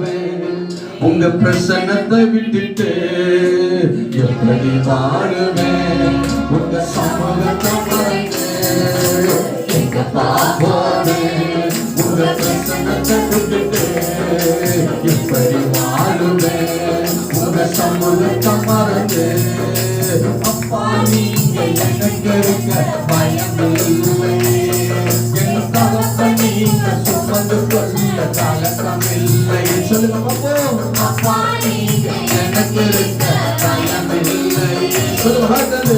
வாழுவேன் உங்க பிரசன்னத்தை விட்டுட்டு எப்படி வாழுவேன் உங்க சமூகத்தை மறந்து எங்க போவேன் உங்க பிரசன்னத்தை விட்டுட்டு எப்படி வாழுவேன் உங்க சமூகத்தை மறந்து அப்பா நீங்க எனக்கு இருக்க பயமில்லை என் தகப்பன் நீங்க சுமந்து கொள்ள கலக்கமில்லை சொல்லுங்க அப்பா நீங்க எனக்கு இருக்க பயமில்லை சொல்லுங்க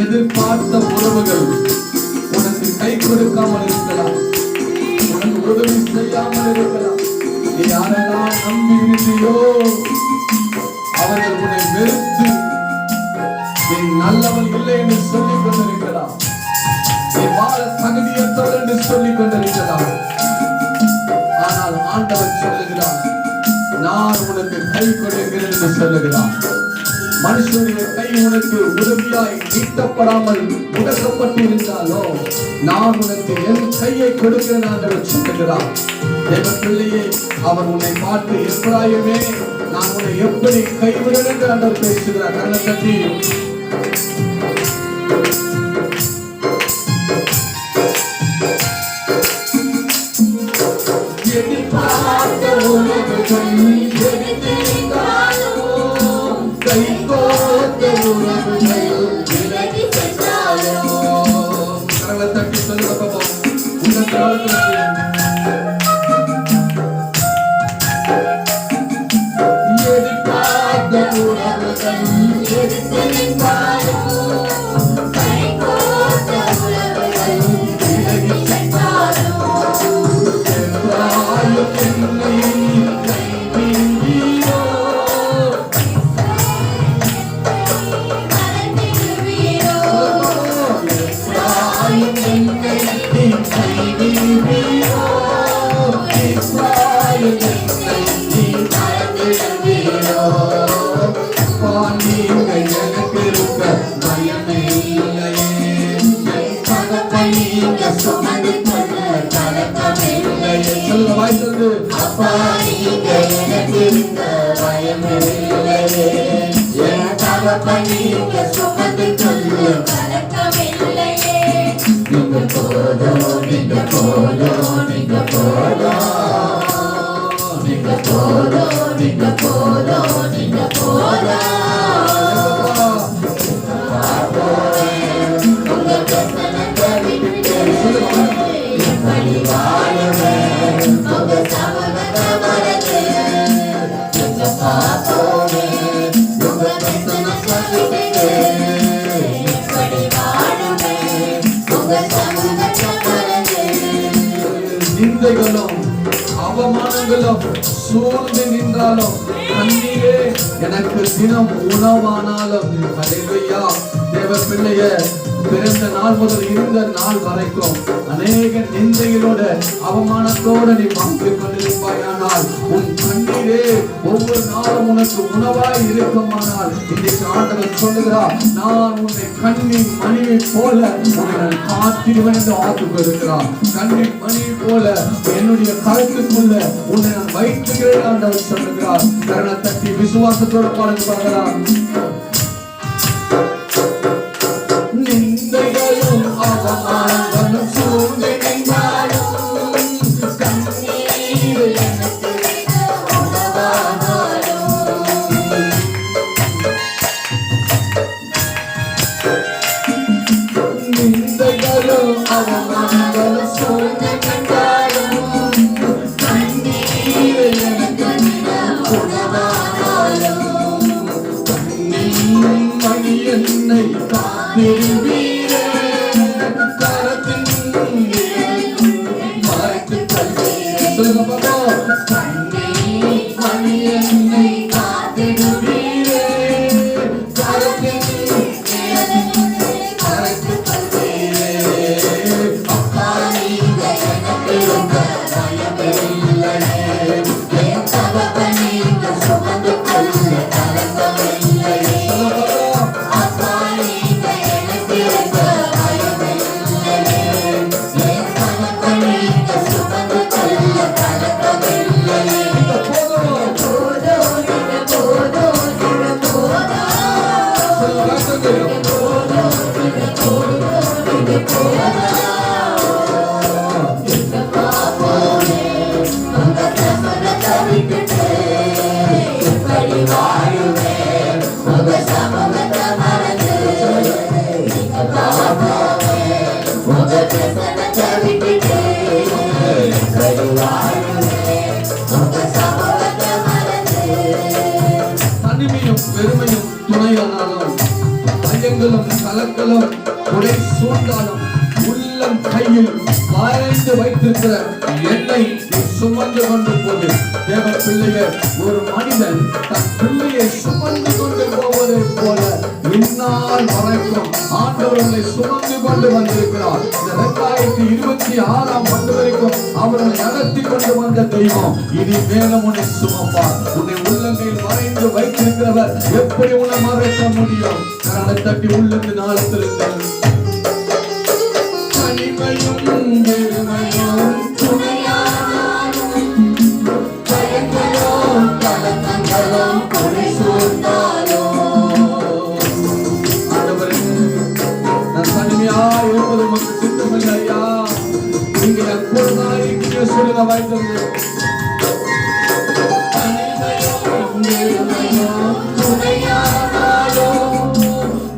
எதிர்பார்த்த உறவுகள் உனக்கு கை கொடுக்காமல் இருக்கலாம் உனக்கு உதவி செய்யாமல் இருக்கலாம் நீ யாரெல்லாம் நம்பி இருந்தியோ அவர்கள் உன்னை வெறுத்து நீ நல்லவன் இல்லை என்று சொல்லிக் கொண்டிருக்கலாம் நீ வாழ தகுதியற்றவர் என்று சொல்லிக் கொண்டிருக்கலாம் ஆனால் ஆண்டவர் சொல்லுகிறார் நான் உனக்கு கை கொடுக்கிறேன் என்று சொல்லுகிறார் மனுஷனுடைய கை உனக்கு உதவியாய் நீட்டப்படாமல் முடக்கப்பட்டு இருந்தாலோ நான் உனக்கு என் கையை கொடுக்கிறேன் என்று சொல்லுகிறார் தேவ பிள்ளையை அவர் உன்னை பார்த்து எப்ராயிமே நான் உன்னை எப்படி கைவிடுவேன் என்று ஆண்டவர் பேசுகிறார் கண்ணை தட்டி நிந்தைகளும் அவமானங்களும் சூழ்ந்து நின்றாலும் கண்ணீரே எனக்கு தினம் உணவானாலும் ஹல்லேலூயா தேவ பிள்ளைய பிறந்த நாள் முதல் இருந்த நாள் வரைக்கும் அநேக நிந்தைகளோட அவமானத்தோட நீ வாழ்ந்து கொண்டிருப்பாயானால் உன் கண்ணீரே ஒவ்வொரு நாளும் உனக்கு உணவாய் இருக்குமானால் இன்றைக்கு ஆண்டவர் சொல்லுகிறார் நான் உன்னை கண்ணின் மணியை போல உன்னை காத்திடுவேன் என்று வாக்கு இருக்கிறார் கண்ணின் மணியை போல என்னுடைய கருத்துக்குள்ள உன்னை நான் வைத்துகிறேன் ஆண்டவர் சொல்லுகிறார் கரண தட்டி விசுவாசத்தோட பாடல் பார்க்கலாம் நிந்தைகளும் அவமானங்களும் சூழ்ந்து நின்றாலும் கண்ணீர் எனக்கு உணவானாலும் நிந்தைகளும் அவமானங்களும் சூழ்ந்து நின்றாலும் கண்ணீர் எனக்கு உணவானாலும் கண்ணீர் மணி என்னை காத்திருவீரே கரத்தின் மறைத்து தள்ளீரே கண்ணீர் மணி என்னை காத்திடுவீரே, கரத்தின் நிழலிலே மறைத்துக் கொள்வீரே. அப்பா நீங்க எனக்கு இருந்த பயமில்லையே, என் தகப்பன் நீங்க சுமந்து கொள்ள கலக்கமில்லையே. அப்பா நீங்க எனக்கு இருந்த பயமில்லையே, என் தகப்பன் நீங்க சுமந்து கொள்ள கலக்கமில்லையே. போதும் போதும் நீங்க போதும் நீங்க போதும் போதும் நீங்க போதும் நீங்க போதும். எங்கப்பா போனேன் உங்க சமூகத்தை விட்டுட்டு, எப்படி வாழுவேன் உங்க சமூகத்தை மறந்து. எங்கப்பா போனேன் உங்க பிரசன்னத்தை விட்டுட்டு, எப்படி வாழுவேன் உங்க சமூகத்தை மறந்து. தனிமையும் பெருமையும் துணையானாலும், ஐயங்களும் கலக்கலும் உடை சூழ்ந்தாலும், உள்ளம் கையில் வரைந்து வைத்திருக்கிற என்னை சுமந்து கொண்டு போது. தேவ பிள்ளையே, ஒரு மனிதன் தன் பிள்ளையை சுமந்து கொண்டு போவதை போல இந்நாள் வரைக்கும் ஆண்டவர் உங்களை சுமந்து கொண்டு வந்திருக்கிறார். இந்த 2026ஆம் ஆண்டு வரைக்கும் அவர்களை நடத்தி கொண்டு வந்த தெய்வம் இனி மேலும் உன்னை சுமப்பார். உன்னை உள்ளங்கையில் வரைந்து வைத்திருக்கிறவர் எப்படி உன்னை மறைக்க முடியும்? கரங்களை தட்டி உள்ளது நாளத்திருங்கள். தனிமையும் வெறுமையும் துணையானாலும், பயங்களும் கலக்கங்களும் கொடை சூழ்ந்தாலும், ஆண்டவரே, நான் தனிமையா இருப்பது உமக்கு சித்தமில்லை ஐயா. நீங்க எப்பொழுதுதான் இருக்கிற சொல்லுங்க வாய்த்தது. தனிமையும் வெறுமையும் துணையானாலும்,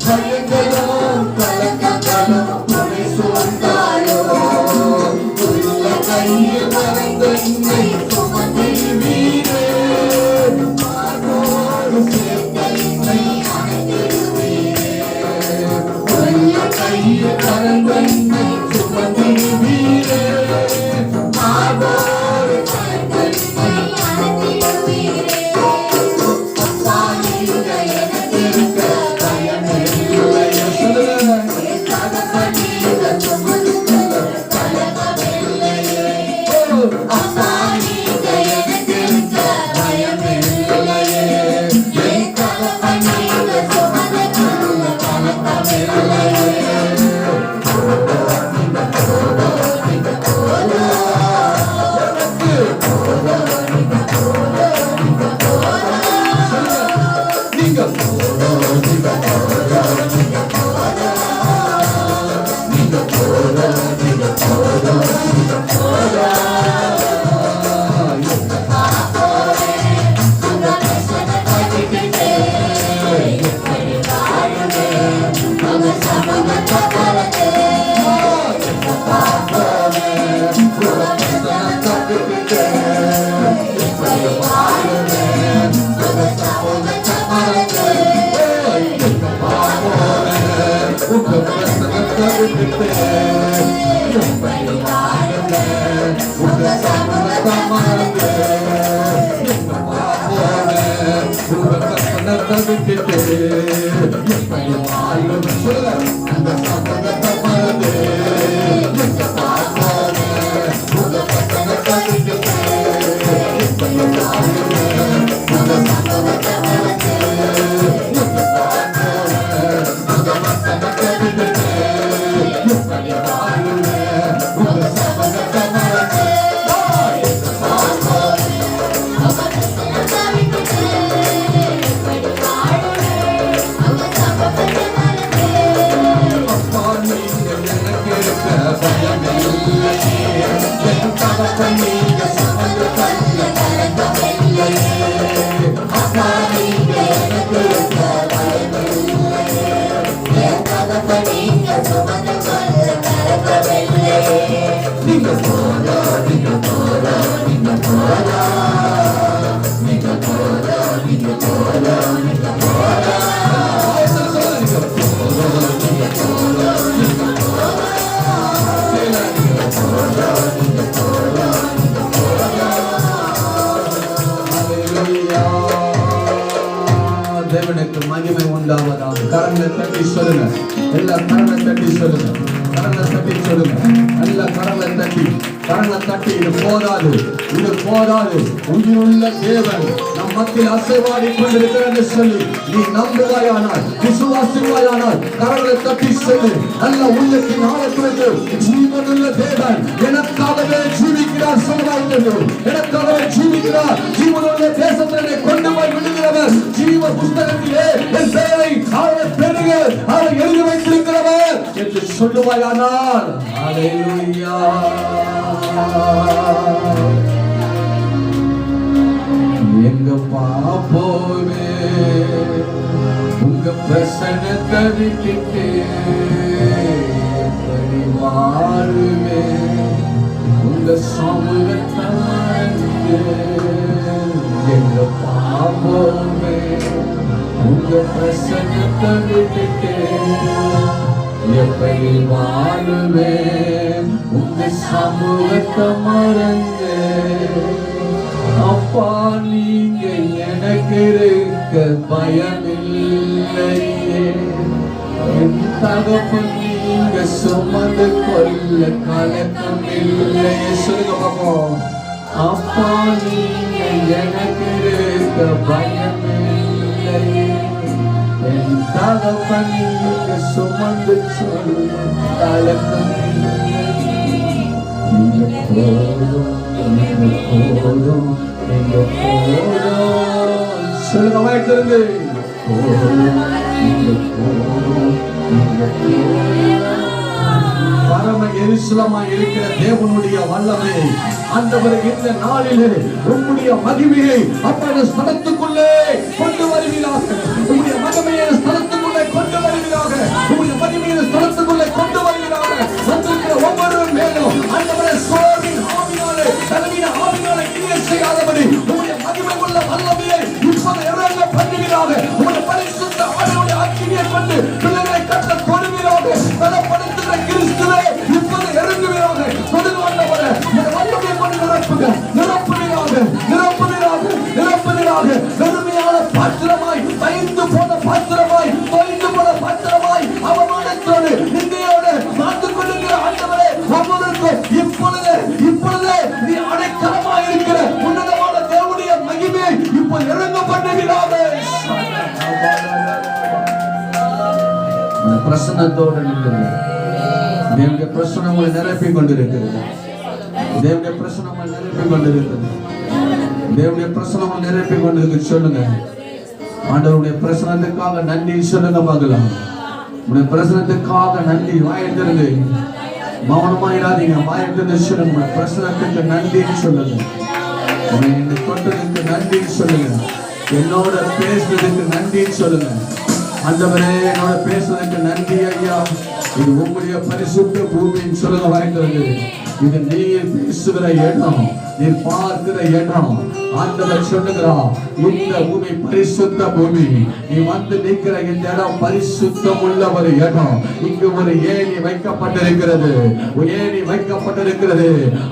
பயங்களும் கலக்கங்களும் கொடை சூழ்ந்தாலும், உள்ள கையில் மறைந்த என்னை சுமந்திடுவீரே, மார்போடு சேர்த்த என்னை அணைத்திடுவீரே. உள்ள கையில் மறைந்த என்னை சுமந்திடுவீரே, மார்போடு சேர்த்த என்னை அணைத்திடுவீரே. அப்பா நீங்க எனக்கு இருக்க பயமில்லையே. சொல்லுங்க. என் தகப்பன் நீங்க சுமந்து கொள்ள கலக்கமில்லையே. அப்பா நீங்க எனக்கு இருக்க பயமில்லையே, என் தகப்பன் நீங்க சுமந்து கொள்ள கலக்கமில்லையே. நீங்க போதும் நீங்க போதும் எனக்கு போதும் நீங்க போதும் நீங்க போதும். நீங்க போதும் நீங்க போதும் நீங்க போதும். நீங்க போதும் நீங்க போதும் நீங்க போதும். எங்கப்பா போனேன் உங்க பிரசன்னத்தை விட்டுட்டு, எப்படி வாழுவேன் உங்க சமூகத்தை மறந்து. எங்கப்பா போனேன் உங்க பிரசன்னத்தை விட்டுட்டு, எப்படி வாழுவேன் உங்க சமூகத்தை மறந்து. எங்கப்பா போனேன் உங்க பிரசன்னத்தை விட்டுட்டு, எப்படி வாழுவேன் உங்க சமூகத்தை மறந்து. எங்கப்பா போனேன் உங்க பிரசன்னத்தை விட்டுட்டு, எப்படி வாழுவேன் சொல்லுங்க உங்க சமூகத்தை மறந்து. எங்கப்பா போனேன் உங்க பிரசன்னத்தை விட்டுட்டு, எப்படி வாழுவேன் உங்க சமூகத்தை மறந்து. எங்கப்பா போனேன் உங்க பிரசன்னத்தை விட்டுட்டு, எப்படி வாழுவேன் உங்க சமூகத்தை மறந்து. எங்கப்பா போனேன் உங்க பிரசன்னத்தை விட்டுட்டு, எப்படி வாழுவேன் உங்க சமூகத்தை மறந்து. அப்பா நீங்க எனக்கு இருக்க பயமில்லையே, என் தகப்பன் நீங்க சுமந்து கொள்ள கலக்கமில்லையே. அப்பா நீங்க எனக்கு இருக்க பயமில்லையே, என் தகப்பன் நீங்க சுமந்து கொள்ள கலக்கமில்லையே. நீங்க போதும் நீங்க போதும் நீங்க போதும். நீங்க போதும் நீங்க போதும் நீங்க போதும். நீங்க போதும் நீங்க போதும் நீங்க போதும். நீங்க போதும் நீங்க போதும் நீங்க போதும். நாமத்துக்கு மகிமை உண்டாவதாக. கரங்களை தட்டி சொல்லுங்க, எல்லா கரங்களை தட்டி சொல்லுங்க, கரங்களை தட்டி சொல்லுங்க, எல்லா கரங்களை தட்டி, கரங்களை தட்டி. இது போதாது, இது போதாது. உயிருள்ள தேவன் நம் மத்தியில் அசைவாடி கொண்டிருக்கிறது சொல்லி நீ நம்புவாயானால், விசுவாசிவாயானால் கரங்களை தட்டி சொல்லு. நல்ல உள்ளத்தின் ஆழத்திற்கு ஜீவனுள்ள தேவன் எனக்காகவே ஜீவிக்கிறார் சொல்லுவாங்க. எனக்காகவே ஜீவிக்கிறார், ஜீவனுள்ள தேசத்திலே கொண்டு போய் விடுகிறவர், ஜீவ புஸ்தகத்திலே என் பெயரை அவர் பெருக அவர் எழுதி வைத்திருக்கிறவர் என்று சொல்லுவாயானால் அல்லேலூயா. எங்க பாப்போமே உங்க பிரசன்னத்தை விட்டுட்டு பரிவாருமே உங்க சமூகத்தை எங்க பாப்போமே உங்க பிரசன்னத்தை விட்டுட்டு எப்படி வாழுமே உங்க சமூகத்தை மறந்து. அப்பா நீங்க எனக்கு இருக்க பயமில்லையே, என் தகப்பன் நீங்க சுமந்து கொள்ள கலக்கம் இல்லையே. சொல்லுங்க பாப்போம். அப்பா நீங்க எனக்கு இருக்க பயமில்லையே, என் தகப்பன் நீங்க சுமந்து சொல்ல கலக்கம் இல்லையே. நீங்க போதும், நீங்க போதும், நீங்க போதும். சொல்லுங்க வாய்த்திருந்து போதும், நீங்க போதும், நீங்க போதும். பரம எருசலேமா இருக்கிற தேவனுடைய வல்லமையை ஆண்டவர் இந்த நாளிலே உம்முடைய மகிமையை அப்படி ஸ்தலத்துக்குள்ளே கொண்டு வருவீராக. உம்முடைய மகிமையை ஸ்தலத்துக்குள்ளே கொண்டு வருவீராக. உம்முடைய மகிமையை ஸ்தலத்துக்குள்ளே கொண்டு வருவீராக. வந்திருக்கிற ஒவ்வொரு மேலும் ஆண்டவரே சோர்வின் ஆவினாலே தலைவின ஆவினாலே கிரியை செய்யாதபடி உம்முடைய மகிமை உள்ள வல்லமையை இப்போது இறங்க பண்ணுவீராக. உம்முடைய பரிசுத்த ஆவியுடைய அக்கினியை கொண்டு பிள்ளைகளை கட்ட கொடுவீராக. பலப்படுத்துகிற கிறிஸ்துவே இப்போது இறங்குவீராக. ஆண்டவரே இந்த வல்லமையை கொண்டு நிரப்புங்க, நிரப்புவீராக, நிரப்புவீராக, நிரப்புவீராக. வெறுமையான பாத்திரமாய், பயந்து போன பாத்திரமாய், தொய்ந்து போன பாத்திரமாய், அவமானத்தோடு நிந்தையோடு மாந்து கொண்டிருக்கிற ஆண்டவரே ஒவ்வொருக்கும் இப்பொழுது இப்பொழுது நீ அடைக்கலமாய் இருக்கிற உன்னதமான தேவனுடைய மகிமை இப்போ இறங்க பண்ணுவீராக. பிரசன்னத்தோடு நிற்கிறது. தேவனுடைய பிரசன்னம் உங்களை நிரப்பிக் கொண்டிருக்கிறது. தேவனுடைய பிரசன்னம் உங்களை நிரப்பிக் கொண்டிருக்கிறது. தேவனுடைய பிரசன்னம் நிரப்பிக் கொண்டிருக்கு. சொல்லுங்க, ஆண்டவருடைய பிரசனத்துக்காக நன்றி சொல்லுங்க பார்க்கலாம். உடைய பிரசனத்துக்காக நன்றி. வாயத்திருந்து மௌனமாயிராதீங்க. வாயத்திருந்து சொல்லுங்க, பிரசனத்துக்கு நன்றின்னு சொல்லுங்க. என்னை தொட்டதுக்கு நன்றின்னு சொல்லுங்க. என்னோட பேசுறதுக்கு நன்றின்னு சொல்லுங்க. ஆண்டவரே என்னோட பேசுறதுக்கு நன்றி ஐயா. இது உங்களுடைய பரிசுத்த பூமின்னு சொல்லுங்க. வாய்ந்தது இது நீர் பேசுகிற இடம், நீர் பார்க்கிற இடம். ஆண்டவர் சொல்லுகிறார், இந்த பூமி பரிசுத்த பூமி. நீ வந்து நிற்கிற இந்த இடம் பரிசுத்தம் உள்ள ஒரு இடம். இங்கு ஒரு ஏணி வைக்கப்பட்டிருக்கிறது, ஒரு ஏணி வைக்கப்பட்டிருக்கிறது.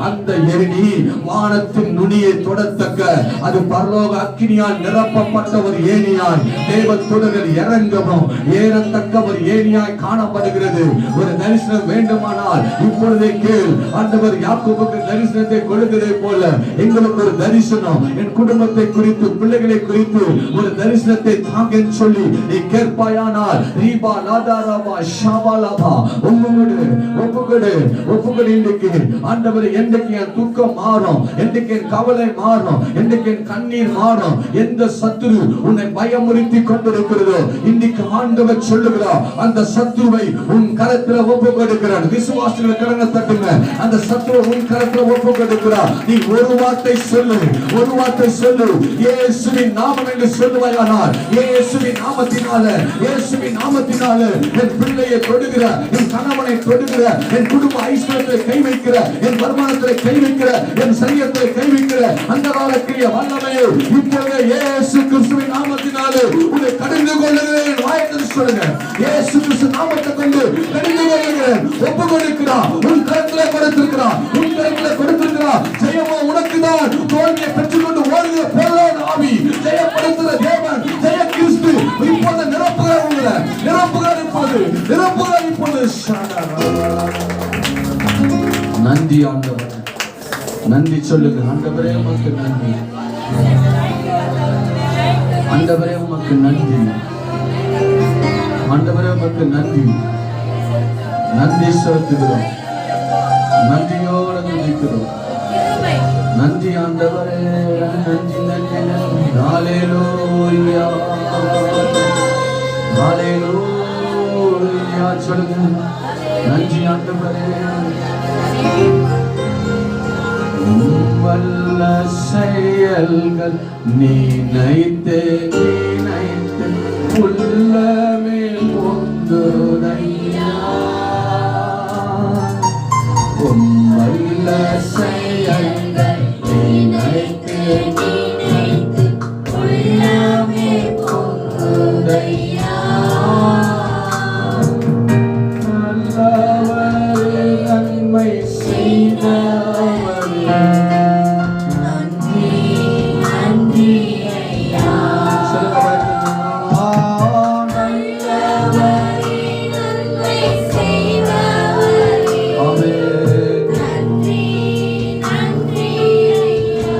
அந்த ஏணி வானத்தின் நுனியை தொடத்தக்க, அது பரலோக அக்கினியால் நிரப்பப்பட்ட ஒரு ஏணியாய் தேவ தூதர்கள் இறங்கவும் ஏறத்தக்க ஒரு ஏணியாய் காணப்படுகிறது. ஒரு தரிசனம் வேண்டுமானால் இப்பொழுதே கேள். ஆண்டவர் யாக்கோபுக்கு தரிசனத்தை கொடுத்ததை போல எங்களுக்கு ஒரு தரிசனம், என் குடும்பத்தை குறித்து, பிள்ளைகளை குறித்து ஒரு தரிசனத்தை தாங்க சொல்லி நீ கேட்பாயானால் ரீபா லாதாராபா ஷாபாலாபா ஒப்புகொடு. இன்றைக்கு ஆண்டவர் என்றைக்கு என் துக்கம் மாறும், என்றைக்கு என் கவலை மாறும், என்றைக்கு என் கண்ணீர் மாறும், எந்த சத்துரு உன்னை பயமுறுத்தி கொண்டிருக்கிறதோ இன்னைக்கு ஆண்டவர் சொல்லுகிறார், அந்த சத்துருவை உன் கரத்தில் ஒப்பு கொடுக்கிறார். விசுவாசிகள் கரங்களை தட்டுங்க. அந்த சத்துருவை உன் கரத்தில் ஒப்பு கொடுக்கிறார். நீ ஒரு வார்த்தை சொல்லு, ஒரு வார்த்தை சொல்லு. இயேசுவின் நாமம் என்று சொல்லுவாயானால், இயேசுவின் நாமத்தினால, இயேசுவின் நாமத்தினால என் பிள்ளையை தொடுகிற, என் கணவனை தொடுகிற, என் குடும்ப ஐஸ்வர்யத்தை கை வைக்கிற, என் வருமானத்தை கை வைக்கிற, என் சரீரத்தை கை வைக்கிற அந்த காலக்கிரிய வல்லமையை இப்பொழுது இயேசு கிறிஸ்துவின் நாமத்தினாலே உன்னை கடிந்து கொள்ளுகிறேன். வாய்த்து சொல்லுங்க, இயேசு கிறிஸ்து நாமத்தை கொண்டு கடிந்து கொள்ளுகிறேன். ஒப்பு கொடுக்கிறார், உன் கரத்திலே கொடுத்திருக்கிறார், உன் கரத்திலே கொடுத்திருக்கிறார். ஜெயமோ உனக்குதான். தோல்வியை பெற்றுக்கொண்டு ஓடுகிற போராட ஆவி ஜெயப்படுத்துகிற தேவன், ஜெய கிறிஸ்து இப்போது அல்ல, நிரப்புகிறார் இப்பொழுது, நிரப்புகிறார் இப்பொழுது. நன்றி ஆண்டவர், நன்றி சொல்லுங்க. ஆண்டவரே உமக்கு நன்றி, ஆண்டவரே உமக்கு நன்றி, ஆண்டவரே உமக்கு நன்றி. நன்றி செலுத்துகிறோம், நன்றியோடு துதிக்கிறோம். நன்றி ஆண்டவரே, நன்றி நன்றி நன்றி. ஹல்லேலூயா, ஹல்லேலூயா சொல்லுங்க. நன்றி ஆண்டவரே. வல்ல செயல்கள் நினைத்து நினைத்து உள்ளமே பொங்குதையா. வல்ல செயல்கள் நினைத்து நினைத்து உள்ளமே பொங்குதையா. நல்லவரே, நன்மை செய்தவரே, நன்றி நன்றி ஐயா. நல்லவரே, நன்மை செய்தவரே, ஆமென். நன்றி நன்றி ஐயா.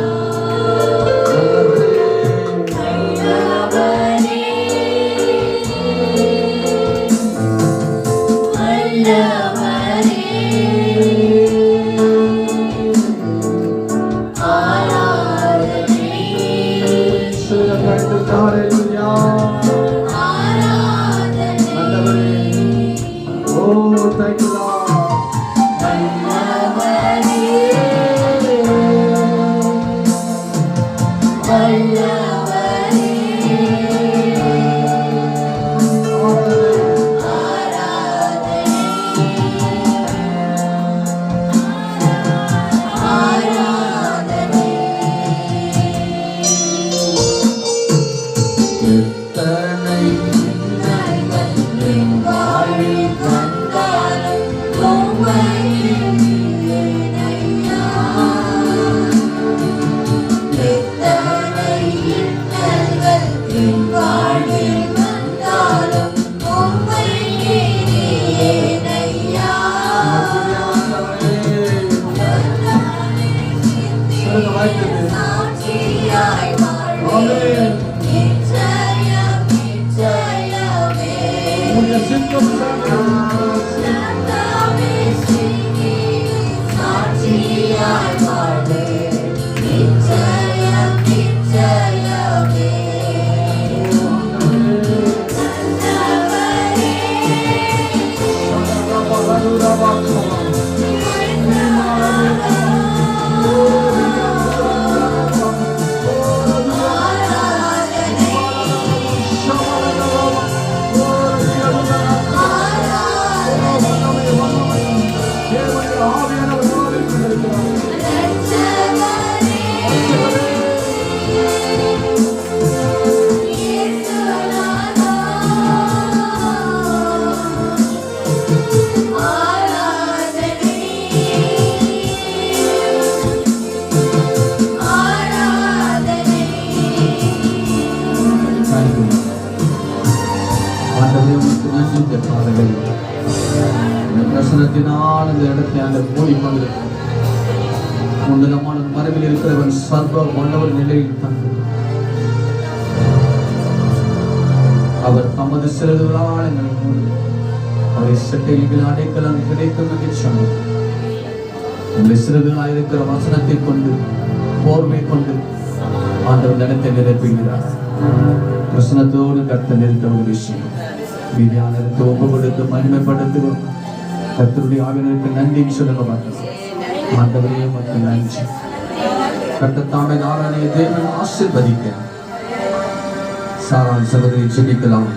பிரசனத்தினால் இந்த இடத்தை அந்த மூடி கொண்டிருக்கும் உன்னதமான மரபில் இருக்கிறவன் சர்வ வல்லவர் நிலையில் தந்து அவர் தமது சிறகுகளால் எங்களை மூடி அவரை செட்டையில் அடைக்கலம் கிடைக்கும் என்று சொன்னார். உங்களை சிறகுகளாக இருக்கிற வசனத்தை கொண்டு போர்வை கொண்டு ஆண்டவர் இடத்தை நிரப்புகிறார். பிரசனத்தோடு கர்த்தர் நிறுத்த ஒரு விஷயம் விதியானத்தை ஒப்பு கொடுத்து மகிமைப்படுத்துவோம். கர்த்தருடைய ஆவியருக்கு நன்றி சொல்லுங்க பார்க்கலாம். ஆண்டவரே மக்கள் நன்றி. கர்த்தத்தாமே நாராயண தேவன் ஆசீர்வதிக்கிறார். சாரான் சகோதரி ஜெபிக்கலாம்.